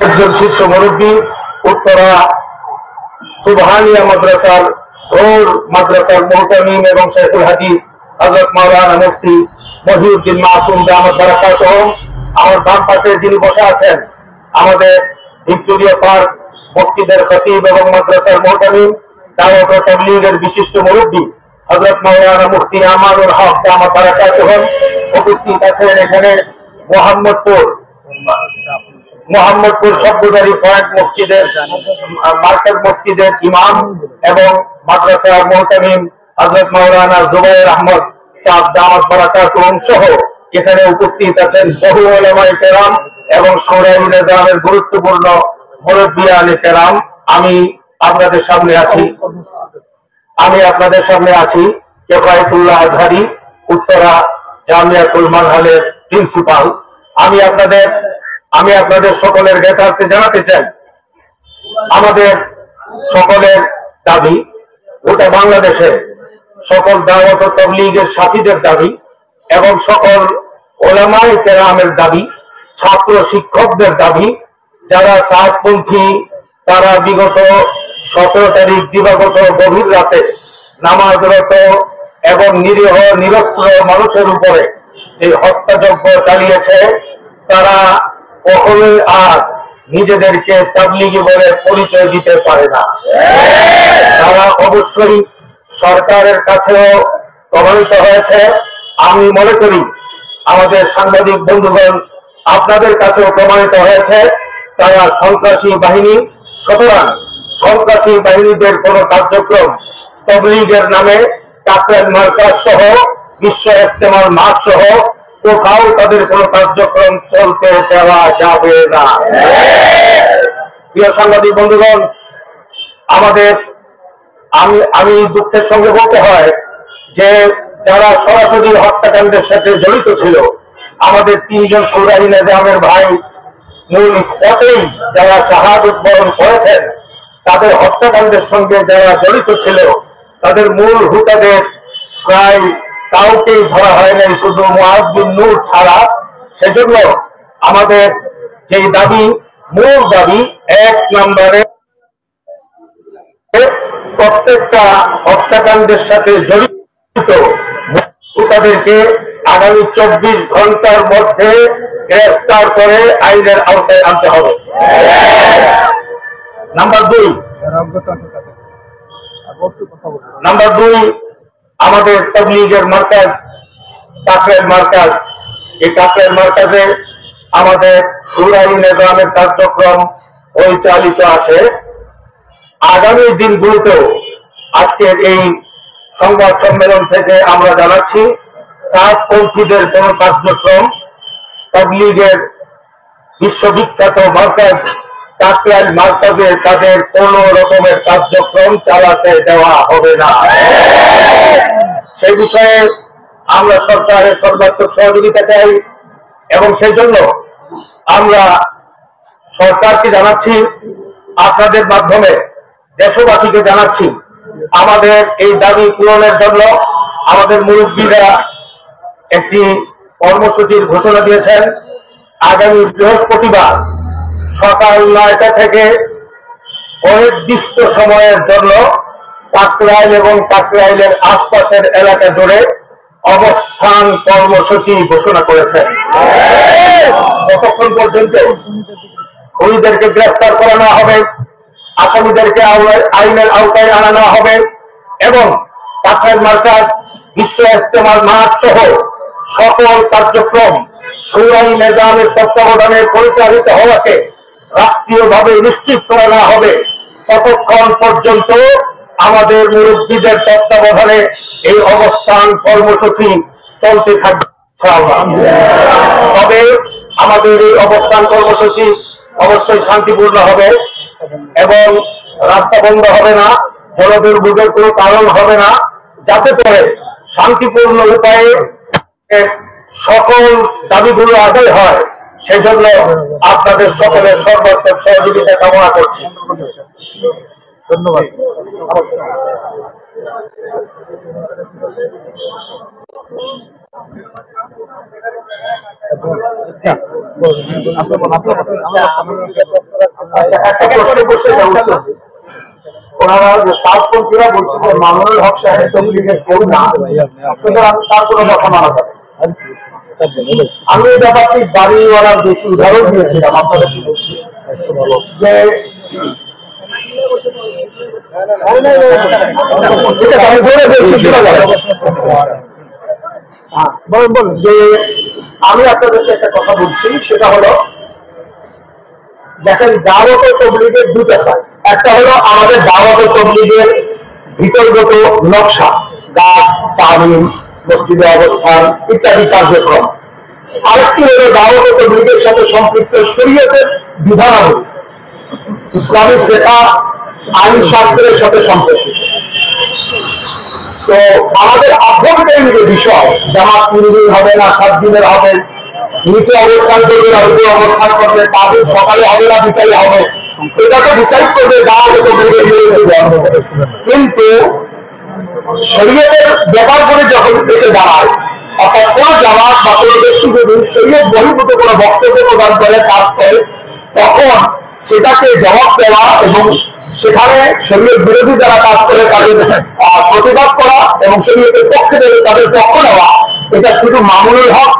একজন শীর্ষ মুরব্বী উত্তরা সুবহানিয়া মাদ্রাসার মুহতামিম এবং শেখুল হাদিস হযরত মাওলানা মুফতি মহিউদ্দিন মাসুম দামাত বারাকাতুহুম। আমার বাম পাশে যিনি বসে আছেন আমাদের ভিক্টোরিয়া পার্ক মসজিদের খতিব এবং মাদ্রাসার মুহতামিম দাওয়াত ও তাবলীগের বিশিষ্ট মুরব্বী হযরত মাওলানা মুফতি আমানুল হক দামাত বারাকাতুহুম। উপস্থিত আছেন এখানে মোহাম্মদপুর সব্যদারি পয়েন্ট মসজিদের মার্কেট মসজিদের ইমাম এবং মাদ্রাসার মুহতামিম হযরত মাওলানা জুবায়ের আহমদ সাহেব দামাত বারাকাতুহুম সহ এখানে উপস্থিত আছেন বহু উলামায়ে কেরাম এবং শোরায়ে নিজামের গুরুত্বপূর্ণ মুরব্বিয়ানে কেরাম। আমি আপনাদের সামনে আছি কিফায়াতুল্লাহ আজহারি উত্তরা জামিয়াতুল মানহালের প্রিন্সিপাল। আমি আপনাদের সকলের জ্ঞাতার্থে জানাতে চাই, আমাদের সকলের দাবি, গোটা বাংলাদেশে সকল দাওয়াত ও তাবলীগের সাথীদের দাবি এবং সকল উলামায়ে কেরামের দাবি, ছাত্র শিক্ষকদের দাবি, যারা সাতপন্থী তারা বিগত 17 তারিখ দিবাগত গভীর রাতে নামাজরত এবং নিরীহ নিরস্ত্র মানুষের উপরে যে হত্যাযজ্ঞ চালিয়েছে, তারা কখনোই আর নিজেদেরকে তাবলীগী বলে পরিচয় দিতে পারে না। তারা অবশ্যই সরকারের কাছেও প্রমাণিত হয়েছে। আমি মনে করি আমাদের সাংবাদিক বন্ধুগণ আপনাদের কাছেও প্রমাণিত হয়েছে তারা সন্ত্রাসী বাহিনী। সুতরাং সন্ত্রাসী বাহিনীদের কোন কার্যক্রম তাবলীগের নামে কাকরাইল মার্কাজ সহ বিশ্ব ইজতেমার মাঠ সহ কোথাও তাদের কোন কার্যক্রম চলতে দেওয়া যাবে না। প্রিয় সাংবাদিক বন্ধুগণ, আমি দুঃখের সঙ্গে বলতে হয় যে যারা সরাসরি হত্যাকাণ্ডের সাথে জড়িত ছিল, আমাদের 3 জন শোরায়ে নিজামের ভাই মূল স্পটেই যারা শাহাদত বরণ করেছেন, তাদের হত্যাকাণ্ডের সঙ্গে যারা জড়িত ছিল তাদের মূল হুতাদের প্রায় কাউকেই ধরা হয় নাই, শুধু মুআজ বিন নূর ছাড়া। সেজন্য আমাদের যে দাবি, মূল দাবি 1 নম্বরে প্রত্যেকটা হত্যাকাণ্ডের সাথে জড়িত তাদেরকে আগামী 24 ঘন্টার মধ্যে গ্রেফতার করে আইনের আওতায় আনতে হবে। নাম্বার 2, আমাদের তাবলীগের মার্কাজ কাকরাইল মার্কাজ, এই কাকরাইল মার্কাজে আমাদের শোরায়ে নিজামের কার্যক্রম পরিচালিত আছে। আগামী দিনগুলোতেও আজকের এই সংবাদ সম্মেলন থেকে আমরা জানাচ্ছি সাতপন্থীদের কোন কার্যক্রম তাবলীগের বিশ্ববিখ্যাত মার্কাজ কাকরাইল মার্কাজে তাদের কোন রকমের কার্যক্রম চালাতে দেওয়া হবে না। সেই বিষয়ে আমরা সরকারের সর্বাত্মক সহযোগিতা চাই এবং সেই জন্য আমরা সরকারকে জানাচ্ছি, আপনাদের মাধ্যমে দেশবাসীকে জানাচ্ছি, আমাদের এই দাবি পূরণের জন্য আমাদের মুরব্বীরা একটি কর্মসূচির ঘোষণা দিয়েছেন। আগামী বৃহস্পতিবার সকাল 9টা থেকে অনির্দিষ্ট সময়ের জন্য কাকরাইল এবং কাকরাইলের আশপাশের এলাকা জুড়ে অবস্থান কর্মসূচি ঘোষণা করেছেন। যতক্ষণ পর্যন্ত খুনিদেরকে গ্রেফতার করা না হবে, আসামিদেরকে আইনের আওতায় আনা হবে এবং কাকরাইল মার্কাজ বিশ্ব ইজতেমার মাঠ সহ সকল কার্যক্রম শোরায়ে নিজামের তত্ত্বাবধানে পরিচালিত হওয়াকে রাষ্ট্রীয়ভাবে নিশ্চিত করা না হবে, ততক্ষণ পর্যন্ত আমাদের মুরব্বীদের তত্ত্বাবধানে এই অবস্থান কর্মসূচি চলতে থাকবে। তবে আমাদের এই অবস্থান কর্মসূচি অবশ্যই শান্তিপূর্ণ হবে এবং রাস্তা বন্ধ হবে না, জনদুর্ভোগের কোনো কারণ হবে না, যাতে করে শান্তিপূর্ণ উপায়ে সকল দাবিগুলো আদায় হয়। সেজন্য আপনাদের সকলের সর্বাত্মক সহযোগিতা কামনা করছি। ধন্যবাদ। আপনার আচ্ছা, একটা প্রশ্ন করছে, ওনারা সাতপন্থীরা বলছে যে মামুনুল হক সাহেব তবলিগের কেউ না, সুতরাং তার কোনো কথা মানা যাবে। আমি এই ব্যাপারটি বাড়িওয়ালার যে উদাহরণ দিয়েছিলাম আপনাদের বলছি যে আমি আপনাদেরকে একটা কথা বলছি, সেটা হলো দেখেন দাওয়াত তবলিগের দুটো সাইড। একটা হলো আমাদের দাওয়াত তবলিগের ভিতরগত নকশা, গাছ, তালিম, মসজিদে অবস্থান ইত্যাদি কার্যক্রম। আরেকটি হলো দাওয়াত তবলিগের সাথে সম্পৃক্ত শরীয়তের বিধানাবলী, ইসলামিক ফিকহ, আইন শাস্ত্রের সাথে সম্পর্কিত। তো আমাদের আভ্যন্তরীণ যে বিষয়, জামাত 3 দিন হবে না 7 দিনের হবে, নিচে অবস্থান করবে না উপরে অবস্থান করবে, তাদের সকালে হবে না বিকালে হবে, এটা তো ডিসাইড করবে দাওয়াত তবলিগের। কিন্তু শরীয়তের ব্যাপার করে যখন এসে দাঁড়ায়, অর্থাৎ কোন জামাত বা কোন ব্যক্তি যদি শরীয়ত বহির্ভূত কোন বক্তব্য প্রদান করে, কাজ করে, তখন সেটাকে জবাব দেওয়া এবং সেখানে শরীয়ত বিরোধী যারা কাজ করে তাদের প্রতিবাদ করা এবং শরীয়তের পক্ষে তাদের পক্ষ নেওয়া, এটা শুধু মামুনুল হক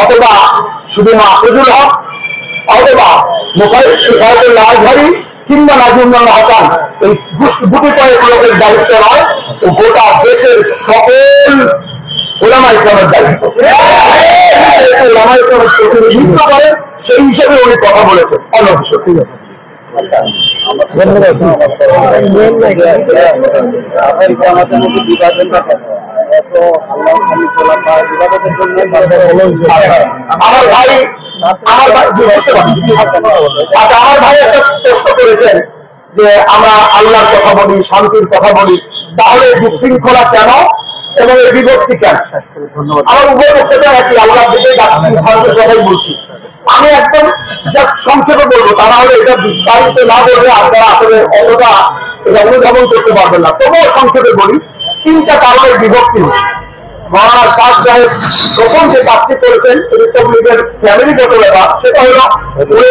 অথবা শুধু মাহফুজুল হক অথবা মুফাজ্জল আজহারি কিংবা নাজিমুল হাসান এই গুটি কয়েক লোকের দায়িত্ব নয়, গোটা দেশের সকল ওলামা ইকরামের দায়িত্ব। ওলামা ইকরামের প্রতিনিধিত্ব করে, সেই হিসেবে উনি কথা বলেছেন। অন্য কিছু ঠিক আছে। আমার ভাই একটা প্রশ্ন করেছেন যে আমরা আল্লাহর কথা বলি, শান্তির কথা বলি, তাহলে বিশৃঙ্খলা কেন এবং এর বিভক্তি কেন? আমার উভয় বক্তব্য একই, আল্লাহ দিকে যাচ্ছি, শান্তির কথাই বলছি। আমি একদম জাস্ট সংক্ষেপে বলবো, তা না হলে এটা বিস্তারিত না বললে আপনারা আসলে অতটা এটা অনুধাবন করতে পারবেন না। তবুও সংক্ষেপে বলি, 3টা কারণের বিভক্তি হচ্ছে। মৌলানা শাহ সাহেব প্রথম যে কাজটি করেছেন তবলিগের ফ্যামিলিগত ব্যাপার, সেটা হলো উনি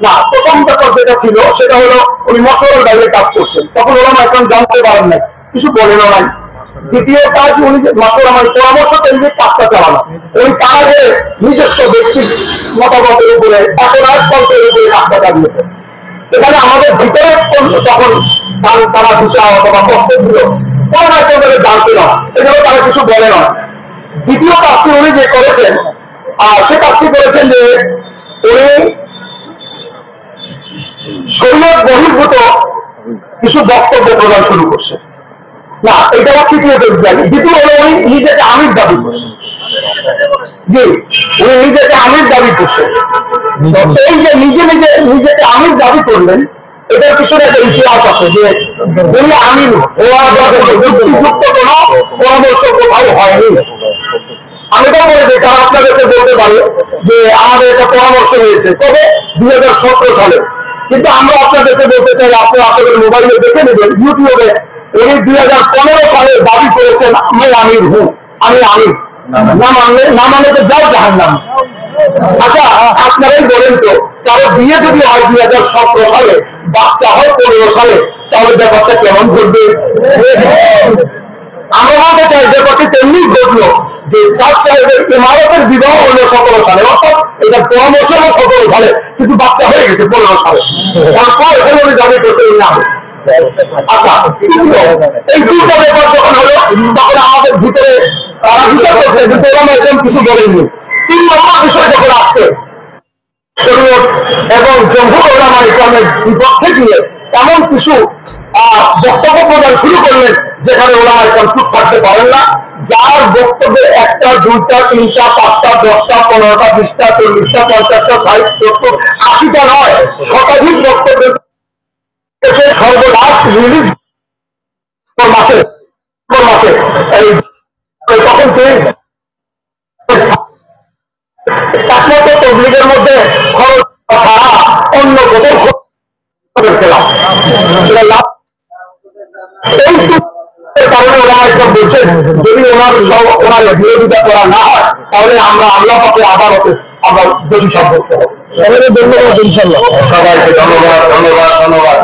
না, প্রথম ব্যাপার যেটা ছিল সেটা হলো উনি মশওয়ারার বাইরে কাজ করছেন, তখন ওলামা একদম জানতে পারেন নাই, কিছু বলেনও নাই। দ্বিতীয় কাজ, উনি মশওয়ারা মানে পরামর্শ কেন্দ্রিক কাজটা চালানো, উনি তার আগে নিজস্ব ব্যক্তির মতামতের উপরে একতন্ত্রের উপরে কাজটা চালিয়েছেন। এখানে আমাদের ভিতরে তখন তারা বিষয় অথবা কষ্ট ছিল, ওলামা একদম জানতে না, এজন্য তারা কিছু বলে না। দ্বিতীয় কাজটি উনি যে করেছেন, সে কাজটি করেছেন যে উনি শরীয়ত বহির্ভূত কিছু বক্তব্য প্রদান শুরু করছে না, এটা তৃতীয় জানি। দ্বিতীয় হলো উনি নিজেকে আমির দাবি করছেন। জি, উনি নিজেকে আমির দাবি করছেন। এই যে নিজেকে আমির দাবি করলেন, এটার পিছনে একটা ইতিহাস আছে যে উনি আমির হওয়ার যুক্তিযুক্ত কোন পরামর্শ কোথাও হয়নি। আমি তো বলে দিই, কারণ আপনাদেরকে বলতে পারি যে আমাদের একটা পরামর্শ হয়েছে কবে 2017 সালে, কিন্তু আমরা আপনাদেরকে বলতে চাই, আপনি আপনাদের মোবাইলে দেখে নেবেন, ইউটিউবে উনি 2015 সালে দাবি করেছেন আমি আমির হুঁ, আমি আমির। না মানলে তো যাও জাহান্নাম। আচ্ছা, আপনারাই বলেন তো, কারো বিয়ে যদি হয় 2017 সালে, বাচ্চা হয় 15 সালে, তাহলে ব্যাপারটা কেমন ঘটবে? আমরা বলতে চাই ব্যাপারটি তেমনি ঘটলো যে সাদ সাহেবের ইমারতের বিবাহ হলো 17 সালে, অর্থাৎ এটা পরামর্শ হলো 17 সালে, কিন্তু বাচ্চা হয়ে গেছে 15 সালে। তারপর এখানে উনি দাবি করছেন না। আচ্ছা, এই দুটো ব্যাপার যখন হলো, তখন আমাদের ভিতরে তারা বিচার করছে, কিন্তু ওরা একদম কিছু বলেননি। 3 নম্বর বিষয় যখন আসছে, শরীয়ত এবং জমহুর উলামা ইকরামের বিপক্ষে গিয়ে এমন কিছু বক্তব্য প্রদান শুরু করলেন যেখানে ওলামা ইকরাম চুপ থাকতে পারেন না, যার বক্তব্যে 1টা 2টা 3টা 5টা 10টা 15টা 20টা 40টা 50টা 60 70 80টা নয়, শতাধিক বক্তব্য সর্বদাস রিলিজ মাসে তখন একমাত্র তবলিগের মধ্যে খরচ ছাড়া অন্য কোথাও এই কারণে ওরা একদম বলছেন, যদি ওনার বিরোধিতা করা না হয়, তাহলে আমরা আল্লাহ পাকে আদালতে আমরা দোষী সাব্যস্ত হব। সবাইকে ধন্যবাদ, ইনশাল্লাহ সবাইকে ধন্যবাদ।